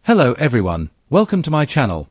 Hello everyone, welcome to my channel.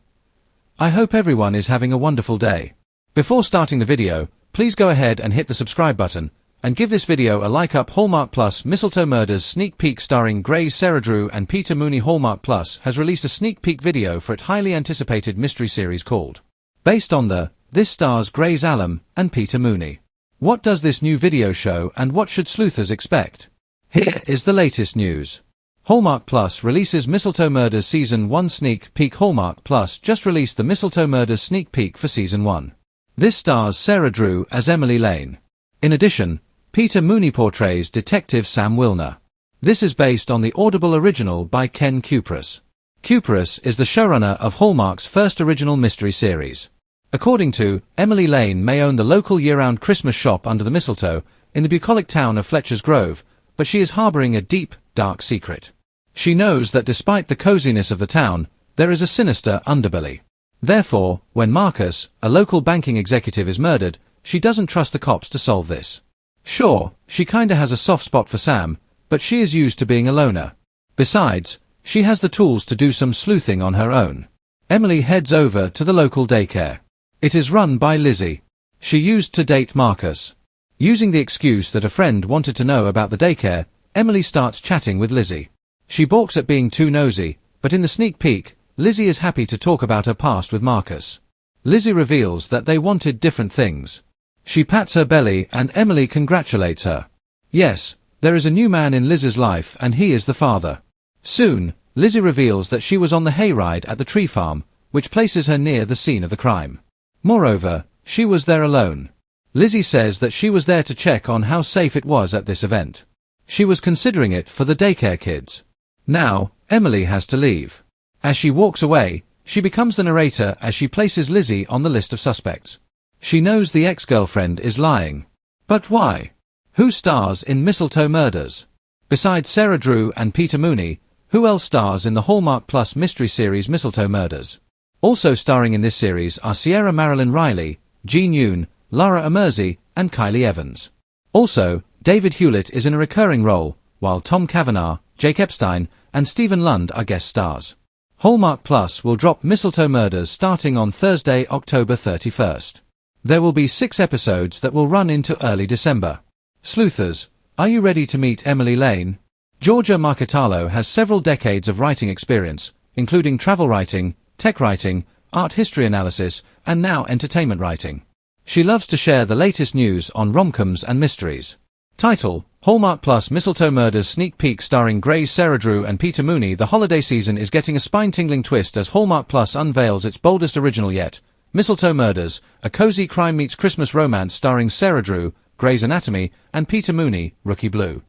I hope everyone is having a wonderful day. Before starting the video, please go ahead and hit the subscribe button, and give this video a like up. Hallmark Plus Mistletoe Murders sneak peek starring Grace Sarah Drew and Peter Mooney. Hallmark Plus has released a sneak peek video for its highly anticipated mystery series called Based on the This stars Grace Allam and Peter Mooney. What does this new video show and what should sleuthers expect? Here is the latest news. Hallmark Plus releases Mistletoe Murders Season 1 sneak peek. Hallmark Plus just released the Mistletoe Murders sneak peek for Season 1. This stars Sarah Drew as Emily Lane. In addition, Peter Mooney portrays Detective Sam Wilner. This is based on the Audible original by Ken Kupras. Kupras is the showrunner of Hallmark's first original mystery series. According to Emily Lane may own the local year-round Christmas shop under the mistletoe in the bucolic town of Fletcher's Grove, but she is harboring a deep, dark secret. She knows that despite the coziness of the town, there is a sinister underbelly. Therefore, when Marcus, a local banking executive, is murdered, she doesn't trust the cops to solve this. Sure, she kinda has a soft spot for Sam, but she is used to being a loner. Besides, she has the tools to do some sleuthing on her own. Emily heads over to the local daycare. It is run by Lizzie. She used to date Marcus. Using the excuse that a friend wanted to know about the daycare, Emily starts chatting with Lizzie. She balks at being too nosy, but in the sneak peek, Lizzie is happy to talk about her past with Marcus. Lizzie reveals that they wanted different things. She pats her belly and Emily congratulates her. Yes, there is a new man in Lizzie's life and he is the father. Soon, Lizzie reveals that she was on the hayride at the tree farm, which places her near the scene of the crime. Moreover, she was there alone. Lizzie says that she was there to check on how safe it was at this event. She was considering it for the daycare kids. Now, Emily has to leave. As she walks away, she becomes the narrator as she places Lizzie on the list of suspects. She knows the ex-girlfriend is lying. But why? Who stars in Mistletoe Murders? Besides Sarah Drew and Peter Mooney, who else stars in the Hallmark Plus mystery series Mistletoe Murders? Also starring in this series are Sierra Marilyn Riley, Jean Yoon, Lara Amerzi, and Kylie Evans. Also, David Hewlett is in a recurring role, while Tom Cavanagh, Jake Epstein, and Stephen Lund are guest stars. Hallmark Plus will drop Mistletoe Murders starting on Thursday, October 31st. There will be 6 episodes that will run into early December. Sleuthers, are you ready to meet Emily Lane? Georgia Marketalo has several decades of writing experience, including travel writing, tech writing, art history analysis, and now entertainment writing. She loves to share the latest news on rom-coms and mysteries. Title: Hallmark Plus Mistletoe Murders sneak peek starring Grace Sarah Drew and Peter Mooney. The holiday season is getting a spine-tingling twist as Hallmark Plus unveils its boldest original yet, Mistletoe Murders, a cozy crime meets Christmas romance starring Sarah Drew, Grey's Anatomy, and Peter Mooney, Rookie Blue.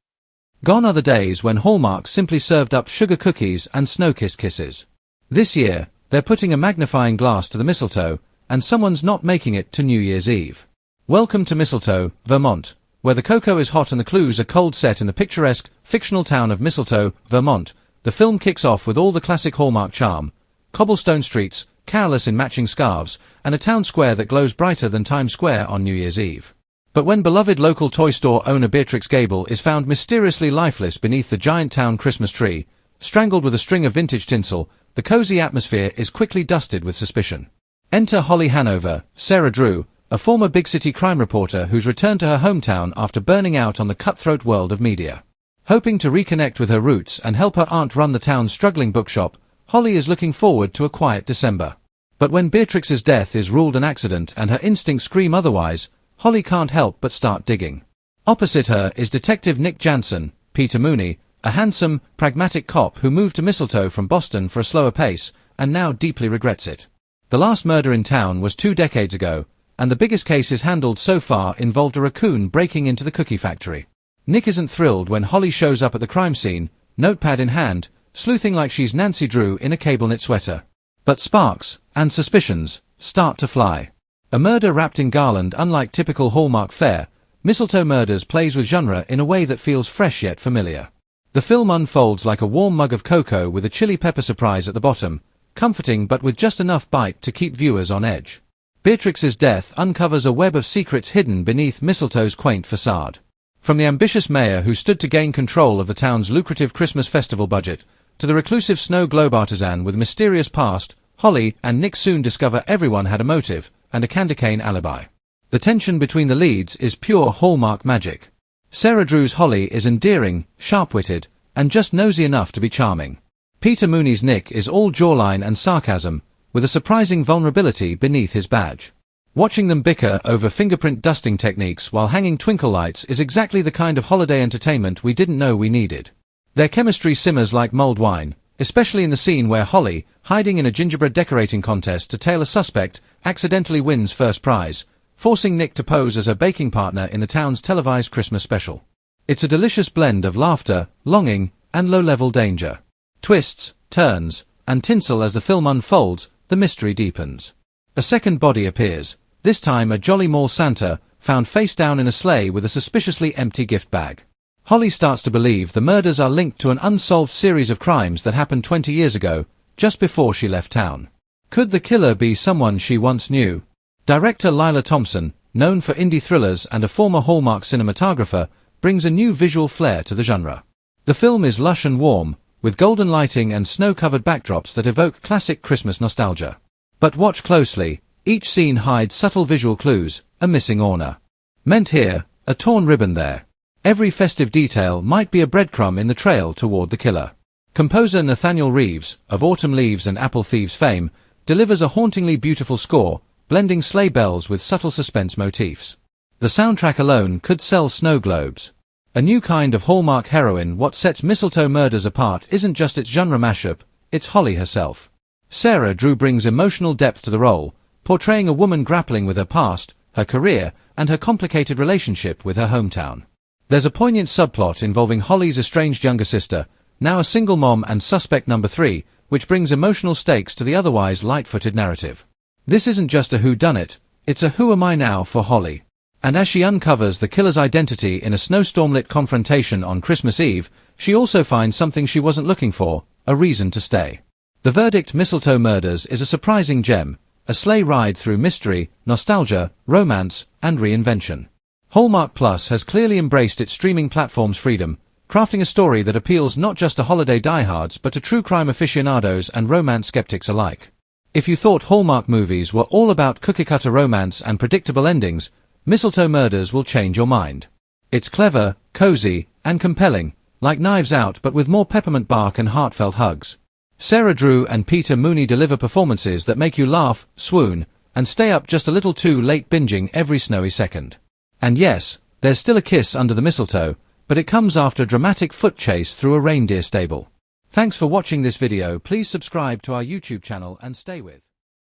Gone are the days when Hallmark simply served up sugar cookies and snow-kissed kisses. This year, they're putting a magnifying glass to the mistletoe, and someone's not making it to New Year's Eve. Welcome to Mistletoe, Vermont, where the cocoa is hot and the clues are cold. Set in the picturesque, fictional town of Mistletoe, Vermont, the film kicks off with all the classic Hallmark charm: cobblestone streets, carolers in matching scarves, and a town square that glows brighter than Times Square on New Year's Eve. But when beloved local toy store owner Beatrix Gable is found mysteriously lifeless beneath the giant town Christmas tree, strangled with a string of vintage tinsel, the cozy atmosphere is quickly dusted with suspicion. Enter Holly Hanover, Sarah Drew, a former big city crime reporter who's returned to her hometown after burning out on the cutthroat world of media. Hoping to reconnect with her roots and help her aunt run the town's struggling bookshop, Holly is looking forward to a quiet December. But when Beatrix's death is ruled an accident and her instincts scream otherwise, Holly can't help but start digging. Opposite her is Detective Nick Jansen, Peter Mooney, a handsome, pragmatic cop who moved to Mistletoe from Boston for a slower pace, and now deeply regrets it. The last murder in town was 2 decades ago, and the biggest cases handled so far involved a raccoon breaking into the cookie factory. Nick isn't thrilled when Holly shows up at the crime scene, notepad in hand, sleuthing like she's Nancy Drew in a cable-knit sweater. But sparks, and suspicions, start to fly. A murder wrapped in garland. Unlike typical Hallmark fare, Mistletoe Murders plays with genre in a way that feels fresh yet familiar. The film unfolds like a warm mug of cocoa with a chili pepper surprise at the bottom, comforting but with just enough bite to keep viewers on edge. Beatrix's death uncovers a web of secrets hidden beneath Mistletoe's quaint facade. From the ambitious mayor who stood to gain control of the town's lucrative Christmas festival budget, To the reclusive snow globe artisan with a mysterious past, Holly and Nick soon discover everyone had a motive and a candy cane alibi. The tension between the leads is pure Hallmark magic. Sarah Drew's Holly is endearing, sharp-witted, and just nosy enough to be charming. Peter Mooney's Nick is all jawline and sarcasm, with a surprising vulnerability beneath his badge. Watching them bicker over fingerprint dusting techniques while hanging twinkle lights is exactly the kind of holiday entertainment we didn't know we needed. Their chemistry simmers like mulled wine, especially in the scene where Holly, hiding in a gingerbread decorating contest to tail a suspect, accidentally wins first prize, forcing Nick to pose as her baking partner in the town's televised Christmas special. It's a delicious blend of laughter, longing, and low-level danger. Twists, turns, and tinsel as the film unfolds, the mystery deepens. A second body appears, this time a jolly mall Santa, found face down in a sleigh with a suspiciously empty gift bag. Holly starts to believe the murders are linked to an unsolved series of crimes that happened 20 years ago, just before she left town. Could the killer be someone she once knew? Director Lila Thompson, known for indie thrillers and a former Hallmark cinematographer, brings a new visual flair to the genre. The film is lush and warm, with golden lighting and snow-covered backdrops that evoke classic Christmas nostalgia. But watch closely, each scene hides subtle visual clues, a missing ornament meant here, a torn ribbon there. Every festive detail might be a breadcrumb in the trail toward the killer. Composer Nathaniel Reeves, of Autumn Leaves and Apple Thieves fame, delivers a hauntingly beautiful score, blending sleigh bells with subtle suspense motifs. The soundtrack alone could sell snow globes. A new kind of Hallmark heroine. What sets Mistletoe Murders apart isn't just its genre mashup, it's Holly herself. Sarah Drew brings emotional depth to the role, portraying a woman grappling with her past, her career, and her complicated relationship with her hometown. There's a poignant subplot involving Holly's estranged younger sister, now a single mom and suspect number 3, which brings emotional stakes to the otherwise light-footed narrative. This isn't just a whodunit, it's a who am I now for Holly. And as she uncovers the killer's identity in a snowstorm-lit confrontation on Christmas Eve, she also finds something she wasn't looking for, a reason to stay. The verdict, Mistletoe Murders, is a surprising gem, a sleigh ride through mystery, nostalgia, romance, and reinvention. Hallmark Plus has clearly embraced its streaming platform's freedom, crafting a story that appeals not just to holiday diehards but to true crime aficionados and romance skeptics alike. If you thought Hallmark movies were all about cookie-cutter romance and predictable endings, Mistletoe Murders will change your mind. It's clever, cozy, and compelling, like Knives Out but with more peppermint bark and heartfelt hugs. Sarah Drew and Peter Mooney deliver performances that make you laugh, swoon, and stay up just a little too late binging every snowy second. And yes, there's still a kiss under the mistletoe, but it comes after a dramatic foot chase through a reindeer stable. Thanks for watching this video. Please subscribe to our YouTube channel and stay with